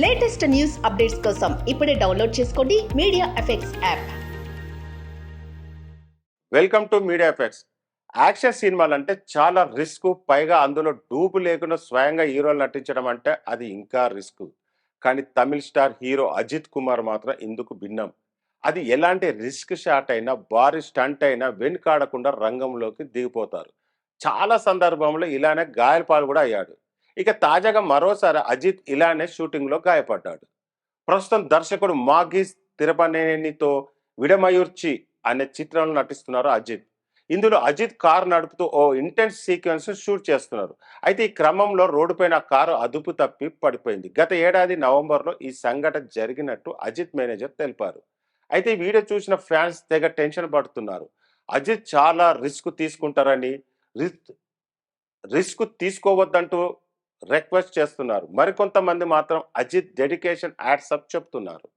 Latest news updates కోసం ఇప్పుడే download చేసుకోండి media effects app. Welcome to media effects. Action సినిమాలు అంటే చాలా రిస్క్, పైగా అందులో డూపు లేకుండా స్వయంగా హీరోలు నటించడం అంటే అది ఇంకా రిస్క్. కానీ తమిళ స్టార్ హీరో అజిత్ కుమార్ మాత్రం ఇందుకు భిన్నం. అది ఎలాంటి రిస్క్ షాట్ అయినా, భారీ స్టంట్ అయినా వెనుకాడకుండా రంగంలోకి దిగిపోతారు. చాలా సందర్భంలో ఇలానే గాయాలపాలు కూడా అయ్యాడు. ఇక తాజాగా మరోసారి అజిత్ ఇలానే షూటింగ్లో గాయపడ్డాడు. ప్రస్తుతం దర్శకుడు మాగీస్ తిరపనేనితో విడమయూర్చి అనే చిత్రంలో నటిస్తున్నారు అజిత్. ఇందులో అజిత్ కారు నడుపుతూ ఓ ఇంటెన్స్ సీక్వెన్స్ షూట్ చేస్తున్నారు. అయితే ఈ క్రమంలో రోడ్డుపైన కారు అదుపు తప్పి పడిపోయింది. గత ఏడాది నవంబర్లో ఈ సంఘటన జరిగినట్టు అజిత్ మేనేజర్ తెలిపారు. అయితే ఈ వీడియో చూసిన ఫ్యాన్స్ తెగ టెన్షన్ పడుతున్నారు. అజిత్ చాలా రిస్క్ తీసుకుంటారని, రిస్క్ రిస్క్ తీసుకోవద్దంటూ రిక్వెస్ట్ చేస్తున్నారు. మరికొంతమంది మాత్రం అజిత్ డెడికేషన్ యాడ్సప్ చెప్తున్నారు.